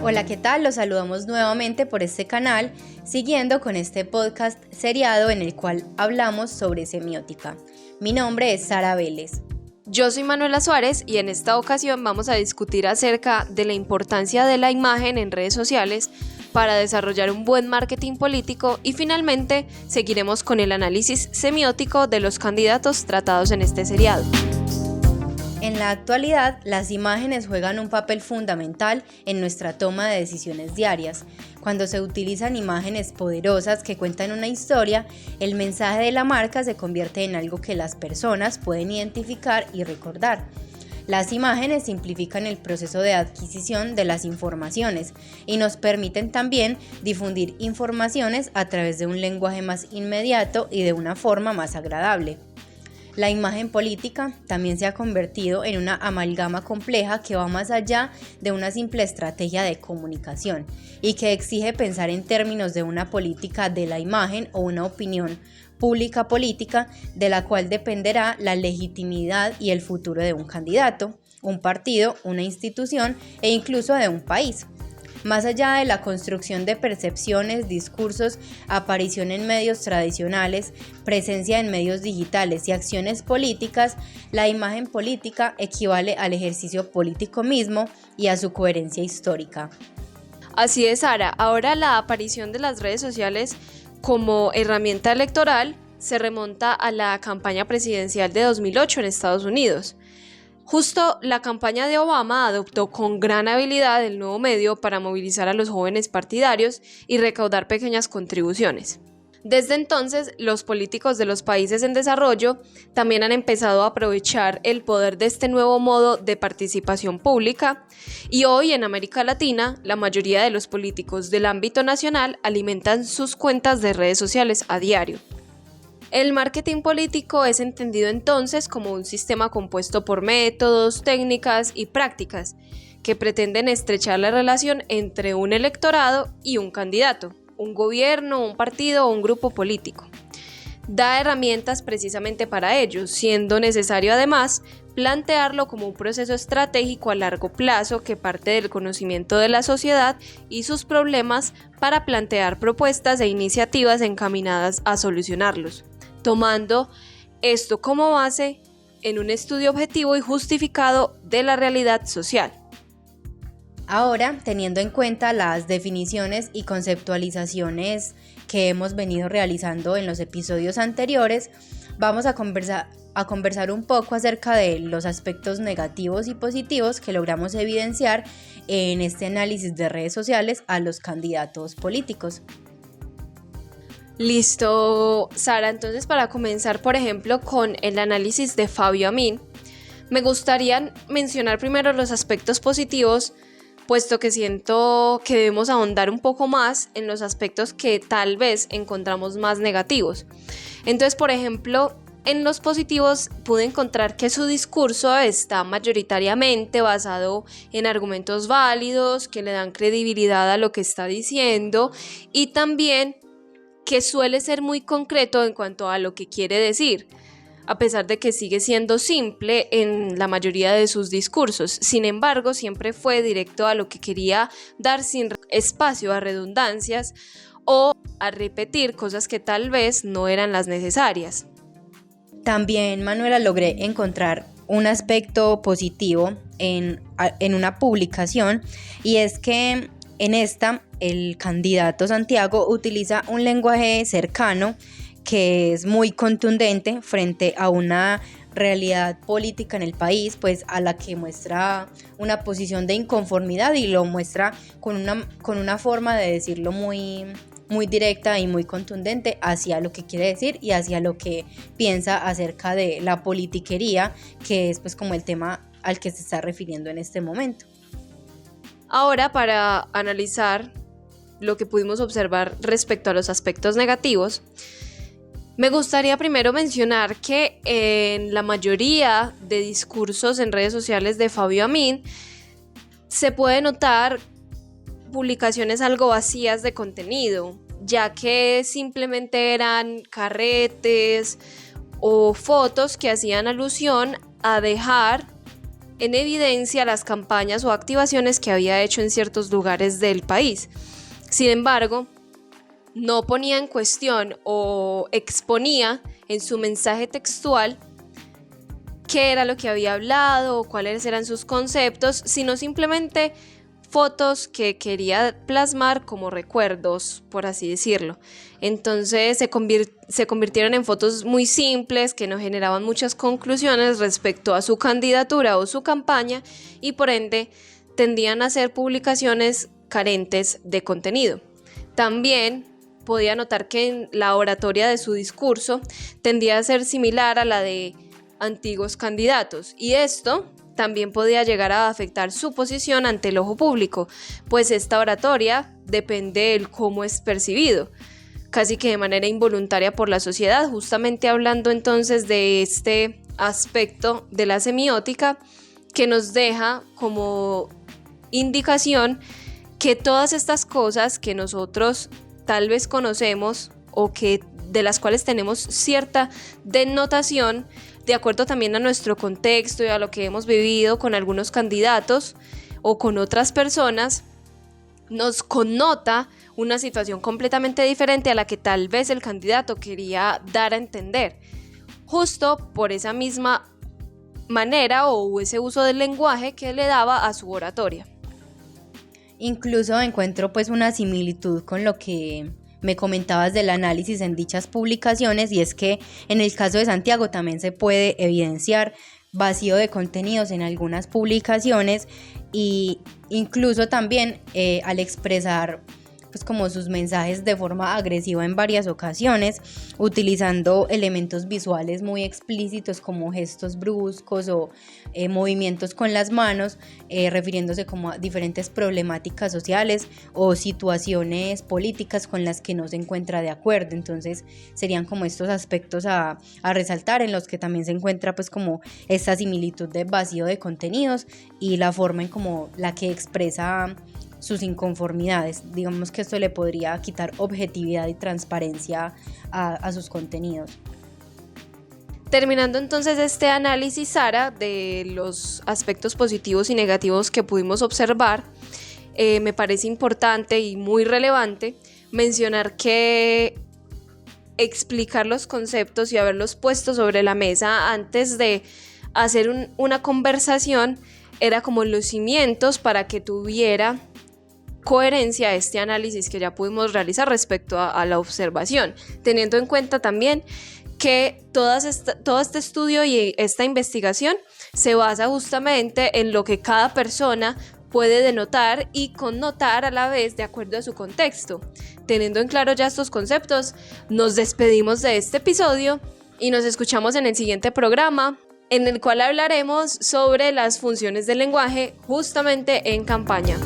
Hola, ¿qué tal? Los saludamos nuevamente por este canal, siguiendo con este podcast seriado en el cual hablamos sobre semiótica. Mi nombre es Sara Vélez. Yo soy Manuela Suárez y en esta ocasión vamos a discutir acerca de la importancia de la imagen en redes sociales para desarrollar un buen marketing político y finalmente seguiremos con el análisis semiótico de los candidatos tratados en este seriado. En la actualidad, las imágenes juegan un papel fundamental en nuestra toma de decisiones diarias. Cuando se utilizan imágenes poderosas que cuentan una historia, el mensaje de la marca se convierte en algo que las personas pueden identificar y recordar. Las imágenes simplifican el proceso de adquisición de las informaciones y nos permiten también difundir informaciones a través de un lenguaje más inmediato y de una forma más agradable. La imagen política también se ha convertido en una amalgama compleja que va más allá de una simple estrategia de comunicación y que exige pensar en términos de una política de la imagen o una opinión pública política de la cual dependerá la legitimidad y el futuro de un candidato, un partido, una institución e incluso de un país. Más allá de la construcción de percepciones, discursos, aparición en medios tradicionales, presencia en medios digitales y acciones políticas, la imagen política equivale al ejercicio político mismo y a su coherencia histórica. Así es, Sara. Ahora la aparición de las redes sociales como herramienta electoral se remonta a la campaña presidencial de 2008 en Estados Unidos. Justo la campaña de Obama adoptó con gran habilidad el nuevo medio para movilizar a los jóvenes partidarios y recaudar pequeñas contribuciones. Desde entonces, los políticos de los países en desarrollo también han empezado a aprovechar el poder de este nuevo modo de participación pública y hoy en América Latina, la mayoría de los políticos del ámbito nacional alimentan sus cuentas de redes sociales a diario. El marketing político es entendido entonces como un sistema compuesto por métodos, técnicas y prácticas que pretenden estrechar la relación entre un electorado y un candidato, un gobierno, un partido o un grupo político. Da herramientas precisamente para ello, siendo necesario además plantearlo como un proceso estratégico a largo plazo que parte del conocimiento de la sociedad y sus problemas para plantear propuestas e iniciativas encaminadas a solucionarlos, tomando esto como base en un estudio objetivo y justificado de la realidad social. Ahora, teniendo en cuenta las definiciones y conceptualizaciones que hemos venido realizando en los episodios anteriores, vamos a conversar un poco acerca de los aspectos negativos y positivos que logramos evidenciar en este análisis de redes sociales a los candidatos políticos. Listo, Sara. Entonces, para comenzar, por ejemplo, con el análisis de Fabio Amin, me gustaría mencionar primero los aspectos positivos, puesto que siento que debemos ahondar un poco más en los aspectos que tal vez encontramos más negativos. Entonces, por ejemplo, en los positivos pude encontrar que su discurso está mayoritariamente basado en argumentos válidos, que le dan credibilidad a lo que está diciendo y también que suele ser muy concreto en cuanto a lo que quiere decir, a pesar de que sigue siendo simple en la mayoría de sus discursos. Sin embargo, siempre fue directo a lo que quería dar sin espacio a redundancias o a repetir cosas que tal vez no eran las necesarias. También, Manuela, logré encontrar un aspecto positivo en una publicación y es que en esta el candidato Santiago utiliza un lenguaje cercano que es muy contundente frente a una realidad política en el país, pues a la que muestra una posición de inconformidad y lo muestra con una forma de decirlo muy directa y muy contundente hacia lo que quiere decir y hacia lo que piensa acerca de la politiquería, que es pues como el tema al que se está refiriendo en este momento. Ahora, para analizar lo que pudimos observar respecto a los aspectos negativos, me gustaría primero mencionar que en la mayoría de discursos en redes sociales de Fabio Amin se puede notar publicaciones algo vacías de contenido, ya que simplemente eran carretes o fotos que hacían alusión a dejar en evidencia las campañas o activaciones que había hecho en ciertos lugares del país. Sin embargo, no ponía en cuestión o exponía en su mensaje textual qué era lo que había hablado o cuáles eran sus conceptos, sino simplemente fotos que quería plasmar como recuerdos, por así decirlo. Entonces se convirtieron en fotos muy simples que no generaban muchas conclusiones respecto a su candidatura o su campaña y por ende tendían a ser publicaciones carentes de contenido. También podía notar que la oratoria de su discurso tendía a ser similar a la de antiguos candidatos y esto también podía llegar a afectar su posición ante el ojo público, pues esta oratoria depende de cómo es percibido, casi que de manera involuntaria por la sociedad, justamente hablando entonces de este aspecto de la semiótica que nos deja como indicación que todas estas cosas que nosotros tal vez conocemos o que de las cuales tenemos cierta denotación, de acuerdo también a nuestro contexto y a lo que hemos vivido con algunos candidatos o con otras personas, nos connota una situación completamente diferente a la que tal vez el candidato quería dar a entender, justo por esa misma manera o ese uso del lenguaje que le daba a su oratoria. Incluso encuentro pues una similitud con lo que me comentabas del análisis en dichas publicaciones, y es que en el caso de Santiago también se puede evidenciar vacío de contenidos en algunas publicaciones y incluso también al expresar pues como sus mensajes de forma agresiva en varias ocasiones, utilizando elementos visuales muy explícitos como gestos bruscos o movimientos con las manos, refiriéndose como a diferentes problemáticas sociales o situaciones políticas con las que no se encuentra de acuerdo. Entonces serían como estos aspectos a resaltar, en los que también se encuentra pues como esta similitud de vacío de contenidos y la forma en como la que expresa sus inconformidades. Digamos que esto le podría quitar objetividad y transparencia a sus contenidos. Terminando entonces este análisis, Sara, de los aspectos positivos y negativos que pudimos observar, me parece importante y muy relevante mencionar que explicar los conceptos y haberlos puesto sobre la mesa antes de hacer una conversación era como los cimientos para que tuviera coherencia este análisis que ya pudimos realizar respecto a la observación, teniendo en cuenta también que todo este estudio y esta investigación se basa justamente en lo que cada persona puede denotar y connotar a la vez de acuerdo a su contexto. Teniendo en claro ya estos conceptos, nos despedimos de este episodio y nos escuchamos en el siguiente programa, en el cual hablaremos sobre las funciones del lenguaje justamente en campaña.